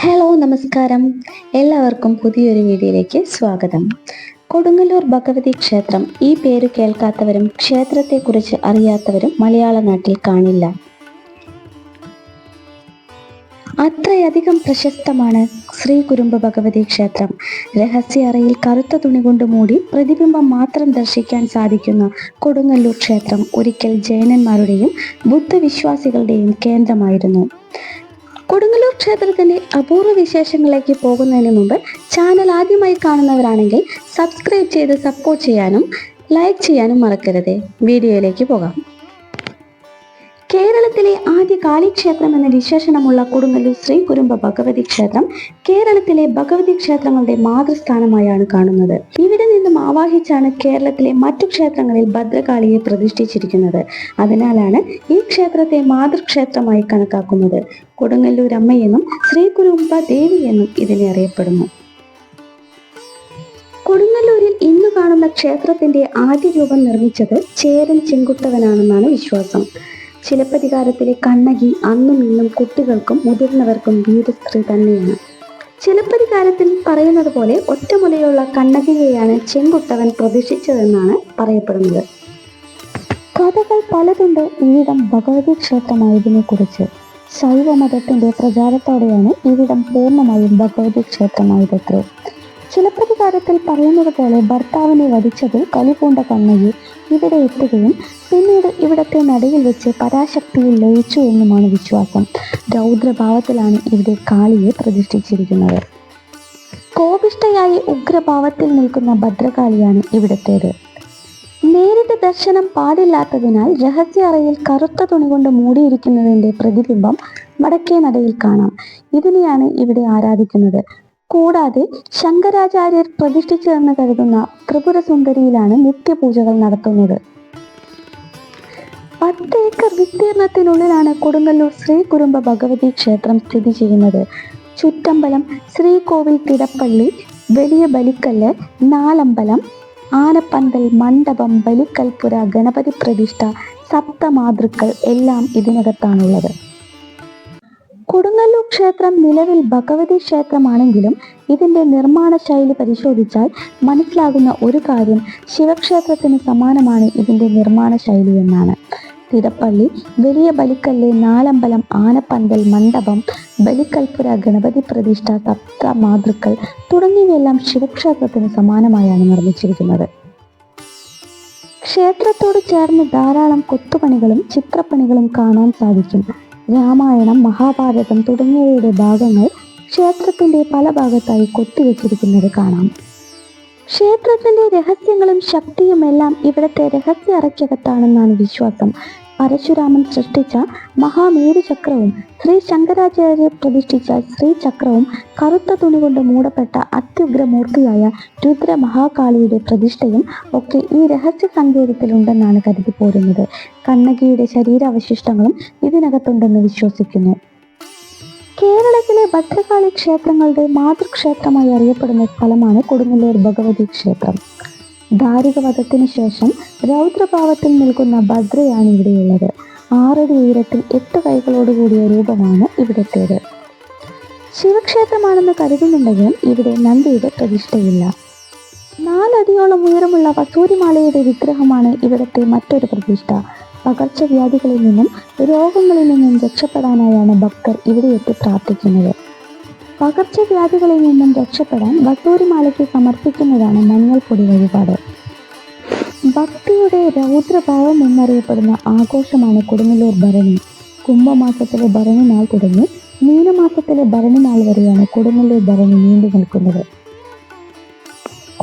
Hello നമസ്കാരം. എല്ലാവർക്കും പുതിയൊരു വീഡിയോയിലേക്ക് സ്വാഗതം. കൊടുങ്ങല്ലൂർ ഭഗവതി ക്ഷേത്രം ഈ പേര് കേൾക്കാത്തവരും ക്ഷേത്രത്തെക്കുറിച്ച് അറിയാത്തവരും മലയാള നാട്ടിൽ കാണില്ല. അത്രയധികം പ്രശസ്തമാണ് ശ്രീ കുരുംബ ഭഗവതി ക്ഷേത്രം. രഹസ്യ അറയിൽ കറുത്ത തുണി കൊണ്ട് മൂടി പ്രതിബിംബം മാത്രം ദർശിക്കാൻ സാധിക്കുന്ന കൊടുങ്ങല്ലൂർ ക്ഷേത്രം ഒരിക്കൽ ജൈനന്മാരുടെയും ബുദ്ധവിശ്വാസികളുടെയും കേന്ദ്രമായിരുന്നു. കൊടുങ്ങല്ലൂർ ക്ഷേത്രത്തിന്റെ അപൂർവ വിശേഷങ്ങളിലേക്ക് പോകുന്നതിന് മുമ്പ് ചാനൽ ആദ്യമായി കാണുന്നവരാണെങ്കിൽ സബ്സ്ക്രൈബ് ചെയ്ത് സപ്പോർട്ട് ചെയ്യാനും ലൈക്ക് ചെയ്യാനും മറക്കരുത്. വീഡിയോയിലേക്ക് പോകാം. കേരളത്തിലെ ആദ്യ കാളിക്ഷേത്രം എന്ന വിശേഷണമുള്ള കൊടുങ്ങല്ലൂർ ശ്രീ കുരുംബ ഭഗവതി ക്ഷേത്രം കേരളത്തിലെ ഭഗവതി ക്ഷേത്രങ്ങളുടെ മാതൃസ്ഥാനമായാണ് കാണുന്നത്. ഇവിടെ നിന്നും ആവാഹിച്ചാണ് കേരളത്തിലെ മറ്റു ക്ഷേത്രങ്ങളിൽ ഭദ്രകാളിയെ പ്രതിഷ്ഠിച്ചിരിക്കുന്നത്. അതിനാലാണ് ഈ ക്ഷേത്രത്തെ മാതൃക്ഷേത്രമായി കണക്കാക്കുന്നത്. കൊടുങ്ങല്ലൂർ അമ്മയെന്നും ശ്രീ കുരുംബ ദേവി എന്നും ഇതിനെ അറിയപ്പെടുന്നു. കൊടുങ്ങല്ലൂരിൽ ഇന്ന് കാണുന്ന ക്ഷേത്രത്തിന്റെ ആദ്യ രൂപം നിർമ്മിച്ചത് ചേരൻ ചെങ്കുട്ടവനാണെന്നാണ് വിശ്വാസം. ചിലപ്പതികാരത്തിലെ കണ്ണകി അന്നും ഇന്നും കുട്ടികൾക്കും മുതിർന്നവർക്കും വീരസ്ത്രീ തന്നെയാണ്. ചിലപ്പതികാരത്തിൽ പറയുന്നത് പോലെ ഒറ്റമുലയുള്ള കണ്ണകിയെയാണ് ചെങ്കുട്ടവൻ പ്രതിഷ്ഠിച്ചതെന്നാണ് പറയപ്പെടുന്നത്. കഥകൾ പലതുണ്ട് ഇവിടം ഭഗവതി ക്ഷേത്രമായതിനെ കുറിച്ച്. ശൈവമതത്തിന്റെ പ്രചാരത്തോടെയാണ് ഇവിടം പൂർണ്ണമായും ഭഗവതി ക്ഷേത്രമായതത്രേ. ചിലപ്പതികാരത്തിൽ പറയുന്നത് പോലെ ഭർത്താവിനെ വധിച്ചതിൽ കലിപൂണ്ട കണ്ണകി ഇവിടെ എത്തുകയും പിന്നീട് ഇവിടത്തെ നടയിൽ വെച്ച് പരാശക്തിയിൽ ലയിച്ചു എന്നുമാണ് വിശ്വാസം. രൗദ്രഭാവത്തിലാണ് ഇവിടെ കാളിയെ പ്രതിഷ്ഠിച്ചിരിക്കുന്നത്. കോപിഷ്ഠയായി ഉഗ്രഭാവത്തിൽ നിൽക്കുന്ന ഭദ്രകാളിയാണ് ഇവിടത്തേത്. നേരിട്ട് ദർശനം പാടില്ലാത്തതിനാൽ രഹസ്യ അറയിൽ കറുത്ത തുണി കൊണ്ട് മൂടിയിരിക്കുന്നതിന്റെ പ്രതിബിംബം വടക്കേ നടയിൽ കാണാം. ഇതിനെയാണ് ഇവിടെ ആരാധിക്കുന്നത്. കൂടാതെ ശങ്കരാചാര്യർ പ്രതിഷ്ഠിച്ചതെന്ന് കരുതുന്ന ത്രിപുര സുന്ദരിയിലാണ് നിത്യപൂജകൾ നടത്തുന്നത്. 10 ഏക്കർ വിസ്തീർണത്തിനുള്ളിലാണ് കൊടുങ്ങല്ലൂർ ശ്രീ കുരുംബ ഭഗവതി ക്ഷേത്രം സ്ഥിതി ചെയ്യുന്നത്. ചുറ്റമ്പലം, ശ്രീകോവിൽ, തിടപ്പള്ളി, വലിയ ബലിക്കല്ല്, നാലമ്പലം, ആനപ്പന്തൽ, മണ്ഡപം, ബലിക്കൽപുര, ഗണപതി പ്രതിഷ്ഠ, സപ്തമാതൃക്കൾ എല്ലാം ഇതിനകത്താണുള്ളത്. കൊടുങ്ങല്ലൂർ ക്ഷേത്രം നിലവിൽ ഭഗവതി ക്ഷേത്രമാണെങ്കിലും ഇതിന്റെ നിർമ്മാണ ശൈലി പരിശോധിച്ചാൽ മനസ്സിലാകുന്ന ഒരു കാര്യം ശിവക്ഷേത്രത്തിന് സമാനമാണ് ഇതിന്റെ നിർമ്മാണ ശൈലി എന്നാണ്. തിടപ്പള്ളി, വലിയ ബലിക്കല്ല്, നാലമ്പലം, ആനപ്പന്തൽ, മണ്ഡപം, ബലിക്കൽപുര, ഗണപതി പ്രതിഷ്ഠ, സപ്തമാതൃക്കൾ തുടങ്ങിയവയെല്ലാം ശിവക്ഷേത്രത്തിന് സമാനമായാണ് നിർമ്മിച്ചിരിക്കുന്നത്. ക്ഷേത്രത്തോട് ചേർന്ന് ധാരാളം കൊത്തുപണികളും ചിത്രപ്പണികളും കാണാൻ സാധിക്കും. രാമായണം, മഹാഭാരതം തുടങ്ങിയവയുടെ ഭാഗങ്ങൾ ക്ഷേത്രത്തിന്റെ പല ഭാഗത്തായി കൊത്തിവെച്ചിരിക്കുന്നത് കാണാം. ക്ഷേത്രത്തിന്റെ രഹസ്യങ്ങളും ശക്തിയും എല്ലാം ഇവിടത്തെ രഹസ്യ അറയ്ക്കകത്താണെന്നാണ് വിശ്വാസം. പരശുരാമൻ സൃഷ്ടിച്ച മഹാമേരുചക്രവും ശ്രീ ശങ്കരാചാര്യർ പ്രതിഷ്ഠിച്ച ശ്രീചക്രവും കറുത്ത തുണി കൊണ്ട് മൂടപ്പെട്ട അത്യുഗ്രമൂർത്തിയായ രുദ്ര മഹാകാളിയുടെ പ്രതിഷ്ഠയും ഒക്കെ ഈ രഹസ്യ സങ്കേതത്തിലുണ്ടെന്നാണ് കരുതിപ്പോരുന്നത്. കണ്ണകിയുടെ ശരീരാവശിഷ്ടങ്ങളും ഇതിനകത്തുണ്ടെന്ന് വിശ്വസിക്കുന്നു. കേരളത്തിലെ ഭദ്രകാളി ക്ഷേത്രങ്ങളുടെ മാതൃക്ഷേത്രമായി അറിയപ്പെടുന്ന സ്ഥലമാണ് കൊടുങ്ങല്ലൂർ ഭഗവതി ക്ഷേത്രം. ദാരികവധത്തിന് ശേഷം രൗദ്രഭാവത്തിൽ നിൽക്കുന്ന ഭദ്രയാണ് ഇവിടെയുള്ളത്. 6 അടി ഉയരത്തിൽ 8 കൈകളോടുകൂടിയ രൂപമാണ് ഇവിടത്തേത്. ശിവക്ഷേത്രമാണെന്ന് കരുതുന്നുണ്ടെങ്കിലും ഇവിടെ നന്ദിയുടെ പ്രതിഷ്ഠയില്ല. 4 അടിയോളം ഉയരമുള്ള വസൂരിമാലയുടെ വിഗ്രഹമാണ് ഇവിടത്തെ മറ്റൊരു പ്രതിഷ്ഠ. പകർച്ചവ്യാധികളിൽ നിന്നും രോഗങ്ങളിൽ നിന്നും രക്ഷപ്പെടാനായാണ് ഭക്തർ ഇവിടെ എത്തി പ്രാർത്ഥിക്കുന്നത്. പകർച്ചവ്യാധികളിൽ നിന്നും രക്ഷപ്പെടാൻ വസൂരിമാലയ്ക്ക് സമർപ്പിക്കുന്നതാണ് മഞ്ഞൾപ്പൊടി വഴിപാട്. ഭക്തിയുടെ രൗദ്രഭാവം എന്നറിയപ്പെടുന്ന ആഘോഷമാണ് കൊടുങ്ങല്ലൂർ ഭരണി. കുംഭമാസത്തിലെ ഭരണി നാൾ തുടങ്ങി മീനമാസത്തിലെ ഭരണി നാൾ വരെയാണ് കൊടുങ്ങല്ലൂർ ഭരണി നീണ്ടു നിൽക്കുന്നത്.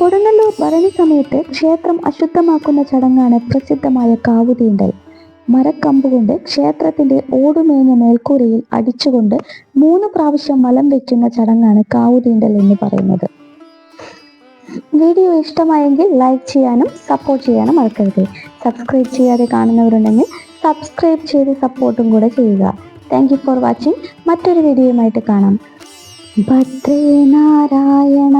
കൊടുങ്ങല്ലൂർ ഭരണി സമയത്ത് ക്ഷേത്രം അശുദ്ധമാക്കുന്ന ചടങ്ങാണ് പ്രസിദ്ധമായ കാവുതീണ്ടൽ. മരക്കമ്പുകൊണ്ട് ക്ഷേത്രത്തിന്റെ ഓടുമേഞ്ഞ മേൽക്കൂരയിൽ അടിച്ചുകൊണ്ട് 3 പ്രാവശ്യം വലം വയ്ക്കുന്ന ചടങ്ങാണ് കാവുതീണ്ടൽ എന്ന് പറയുന്നത്. വീഡിയോ ഇഷ്ടമായെങ്കിൽ ലൈക്ക് ചെയ്യാനും സപ്പോർട്ട് ചെയ്യാനും മറക്കരുത്. സബ്സ്ക്രൈബ് ചെയ്യാതെ കാണുന്നവരുണ്ടെങ്കിൽ സബ്സ്ക്രൈബ് ചെയ്ത് സപ്പോർട്ടും കൂടെ ചെയ്യുക. Thank you for watching. മറ്റൊരു വീഡിയോയുമായിട്ട് കാണാം. ഭദ്രേ നാരായണ.